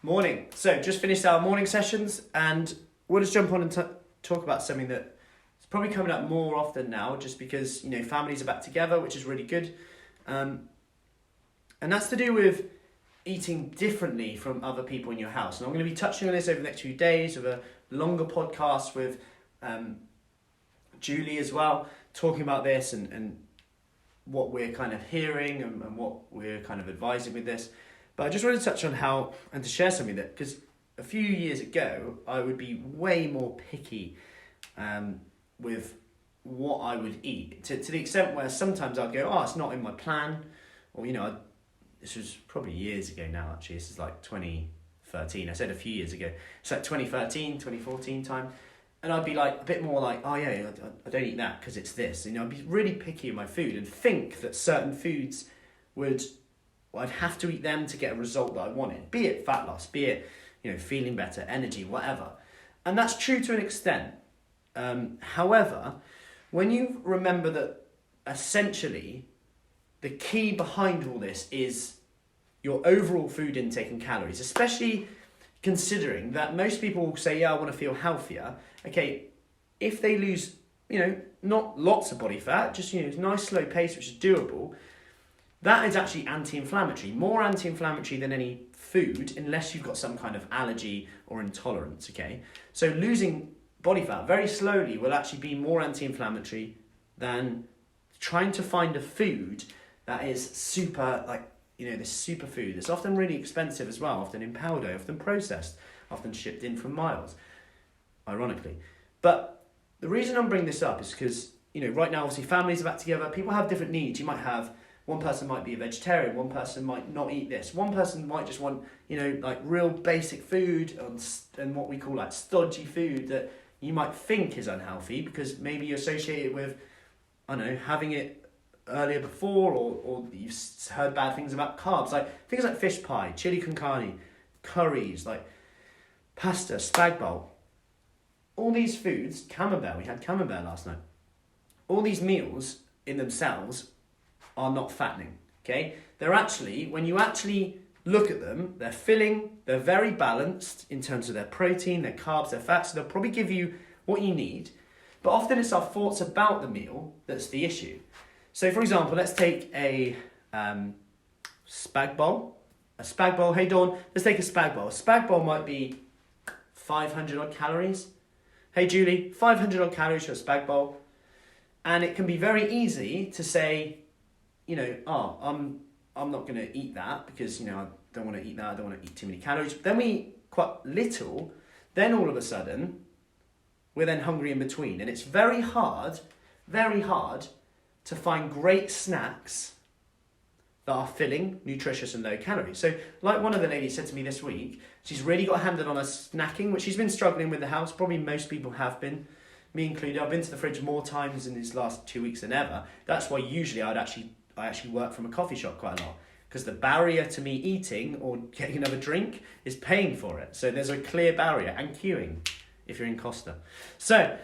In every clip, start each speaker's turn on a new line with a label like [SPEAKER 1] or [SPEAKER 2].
[SPEAKER 1] Morning. So just finished our morning sessions and we'll just jump on and talk about something that is probably coming up more often now just because, families are back together, which is really good. And that's to do with eating differently from other people in your house. And I'm going to be touching on this over the next few days with a longer podcast with Julie as well, talking about this and what we're kind of hearing and what we're kind of advising with this. But I just wanted to touch on how, and to share something that, because a few years ago, I would be way more picky with what I would eat, to the extent where sometimes I'd go, it's not in my plan, or, this was probably years ago now, actually, this is like 2013, I said a few years ago, it's like 2013, 2014 time, and I'd be like, a bit more like, I don't eat that because it's this, I'd be really picky with my food and think that certain foods I'd have to eat them to get a result that I wanted, be it fat loss, be it, feeling better, energy, whatever. And that's true to an extent. However, when you remember that essentially the key behind all this is your overall food intake and calories, especially considering that most people will say, I want to feel healthier. Okay, if they lose, not lots of body fat, just, nice slow pace, which is doable, that is actually anti-inflammatory, more anti-inflammatory than any food, unless you've got some kind of allergy or intolerance, okay? So losing body fat very slowly will actually be more anti-inflammatory than trying to find a food that is super, this superfood. It's often really expensive as well, often in powder, often processed, often shipped in from miles, ironically. But the reason I'm bringing this up is because, right now, obviously, families are back together, people have different needs. You might have one person might be a vegetarian, one person might not eat this, one person might just want, real basic food and what we call stodgy food that you might think is unhealthy because maybe you associate it with, having it earlier before or you've heard bad things about carbs, like things like fish pie, chili con carne, curries, like pasta, spag bowl. All these foods, camembert, we had camembert last night. All these meals in themselves are not fattening, okay? They're actually, when you actually look at them, they're filling, they're very balanced in terms of their protein, their carbs, their fats, so they'll probably give you what you need, but often it's our thoughts about the meal that's the issue. So for example, let's take a spag bowl. Hey Dawn, let's take a spag bowl. A spag bowl might be 500 odd calories. Hey Julie, 500 odd calories for a spag bowl. And it can be very easy to say, I'm not going to eat that because, I don't want to eat that, I don't want to eat too many calories. But then we eat quite little, then all of a sudden, we're then hungry in between. And it's very hard to find great snacks that are filling, nutritious and low calories. So like one of the ladies said to me this week, she's really got handed on her snacking, which she's been struggling with the house. Probably most people have been, me included. I've been to the fridge more times in these last 2 weeks than ever. That's why usually I actually work from a coffee shop quite a lot because the barrier to me eating or getting another drink is paying for it. So there's a clear barrier and queuing if you're in Costa. So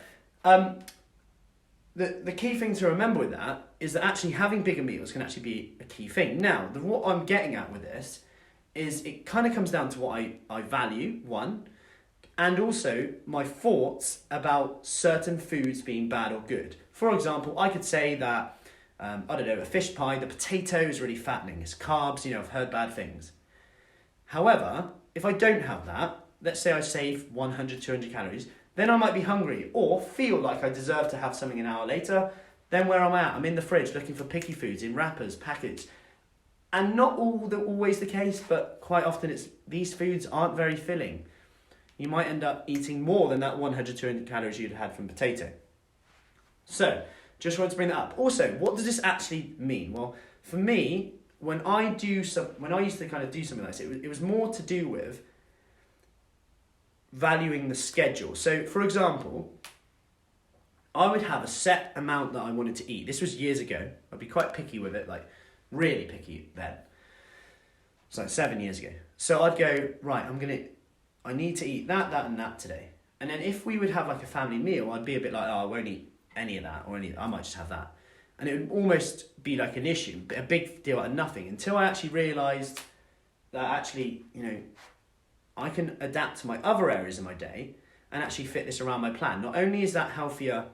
[SPEAKER 1] the key thing to remember with that is that actually having bigger meals can actually be a key thing. Now, what I'm getting at with this is it kind of comes down to what I value, one, and also my thoughts about certain foods being bad or good. For example, I could say that a fish pie, the potato is really fattening, it's carbs, I've heard bad things. However, if I don't have that, let's say I save 100, 200 calories, then I might be hungry or feel like I deserve to have something an hour later. Then where I'm at, I'm in the fridge looking for picky foods in wrappers, packets. And not always the case, but quite often these foods aren't very filling. You might end up eating more than that 100, 200 calories you'd had from potato. So, just wanted to bring that up. Also, what does this actually mean? Well, for me, when I used to kind of do something like this, it was more to do with valuing the schedule. So, for example, I would have a set amount that I wanted to eat. This was years ago. I'd be quite picky with it, like really picky then. It's like 7 years ago. So I'd go, right, I need to eat that, and that today. And then if we would have like a family meal, I'd be a bit like, I won't eat any of that, I might just have that. And it would almost be like an issue, a big deal out of nothing, until I actually realised that actually, I can adapt to my other areas of my day and actually fit this around my plan. Not only is that healthier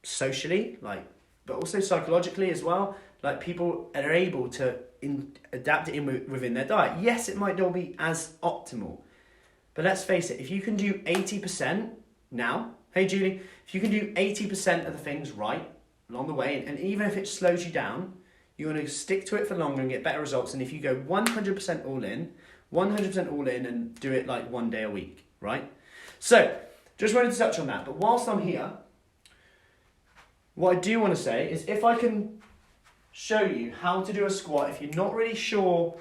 [SPEAKER 1] socially, but also psychologically as well. Like, people are able to adapt it within their diet. Yes, it might not be as optimal, but let's face it, if you can do 80% now, hey Julie, if you can do 80% of the things right along the way, and even if it slows you down, you want to stick to it for longer and get better results. And if you go 100% all in and do it like 1 day a week, right? So, just wanted to touch on that. But whilst I'm here, what I do want to say is, if I can show you how to do a squat if you're not really sure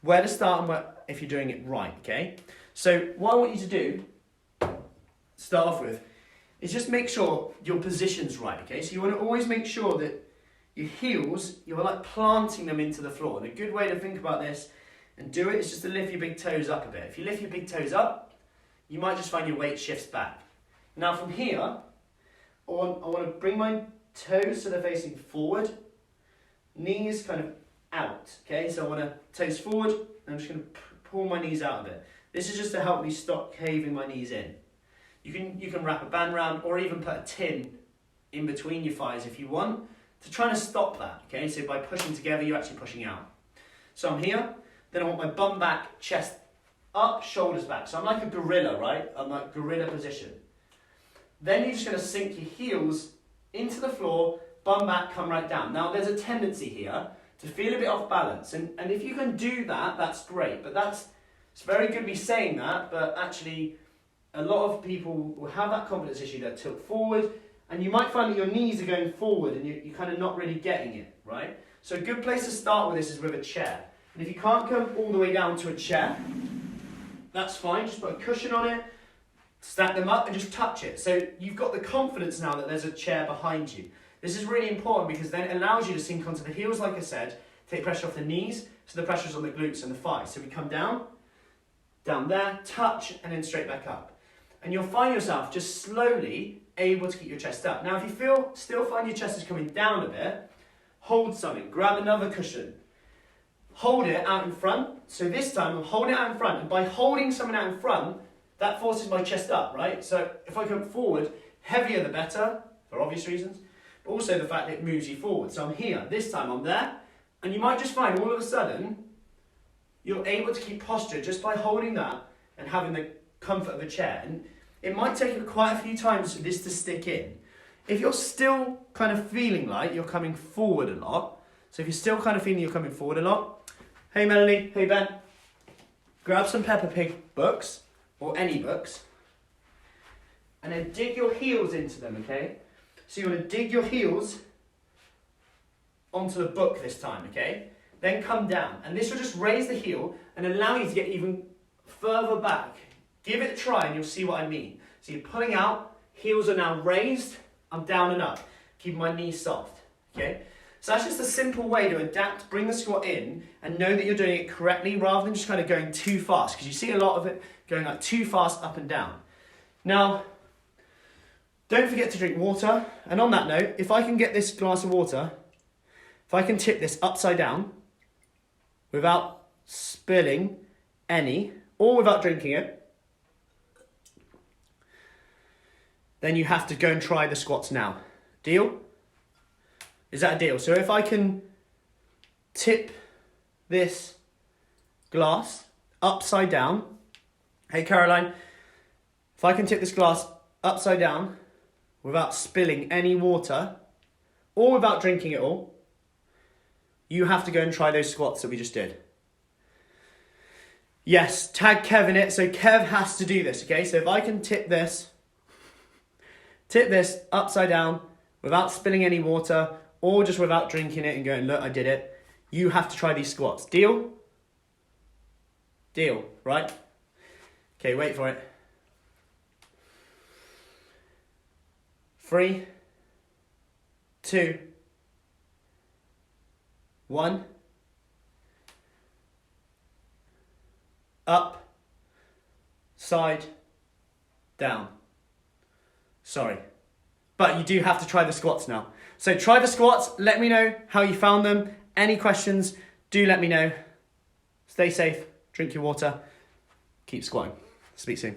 [SPEAKER 1] where to start and if you're doing it right, okay? So what I want you to do, start off with, is just make sure your position's right, okay? So you want to always make sure that your heels, you're like planting them into the floor. And a good way to think about this and do it is just to lift your big toes up a bit. If you lift your big toes up, you might just find your weight shifts back. Now from here, I want to bring my toes so they're facing forward, knees kind of out, okay? So I want to toes forward, and I'm just going to pull my knees out a bit. This is just to help me stop caving my knees in. You can wrap a band around or even put a tin in between your thighs if you want to try and stop that, okay? So by pushing together, you're actually pushing out. So I'm here, then I want my bum back, chest up, shoulders back. So I'm like a gorilla, right? I'm like gorilla position. Then you're just going to sink your heels into the floor, bum back, come right down. Now there's a tendency here to feel a bit off balance. And if you can do that, that's great. But it's very good me saying that, but actually a lot of people will have that confidence issue. They'll tilt forward, and you might find that your knees are going forward and you're kind of not really getting it, right? So a good place to start with this is with a chair. And if you can't come all the way down to a chair, that's fine. Just put a cushion on it, stack them up and just touch it. So you've got the confidence now that there's a chair behind you. This is really important because then it allows you to sink onto the heels, like I said, take pressure off the knees, so the pressure's on the glutes and the thighs. So we come down there, touch, and then straight back up. And you'll find yourself just slowly able to keep your chest up. Now, if you still find your chest is coming down a bit, hold something, grab another cushion, hold it out in front. So this time I'm holding it out in front, and by holding something out in front, that forces my chest up, right? So if I come forward, heavier the better, for obvious reasons, but also the fact that it moves you forward. So I'm here, this time I'm there, and you might just find all of a sudden, you're able to keep posture just by holding that and having the comfort of a chair. And it might take you quite a few times for this to stick in. If you're still kind of feeling like you're coming forward a lot, so if you're still kind of feeling you're coming forward a lot, hey Melanie, hey Ben, grab some Peppa Pig books, or any books, and then dig your heels into them, okay? So you want to dig your heels onto the book this time, okay? Then come down, and this will just raise the heel and allow you to get even further back. Give it a try and you'll see what I mean. So you're pulling out, heels are now raised, I'm down and up. Keep my knees soft, okay? So that's just a simple way to adapt, bring the squat in, and know that you're doing it correctly rather than just kind of going too fast, because you see a lot of it going like too fast up and down. Now, don't forget to drink water. And on that note, if I can get this glass of water, if I can tip this upside down without spilling any, or without drinking it, then you have to go and try the squats now. Deal? Is that a deal? So if I can tip this glass upside down, hey Caroline, if I can tip this glass upside down without spilling any water or without drinking it all, you have to go and try those squats that we just did. Yes, tag Kev in it. So Kev has to do this, okay? So if I can tip this upside down without spilling any water or just without drinking it and going, look, I did it, you have to try these squats. Deal? Deal, right? Okay, wait for it. 3, 2, 1. Up, side, down. Sorry. But you do have to try the squats now. So try the squats. Let me know how you found them. Any questions, do let me know. Stay safe. Drink your water. keep squatting. Speak soon.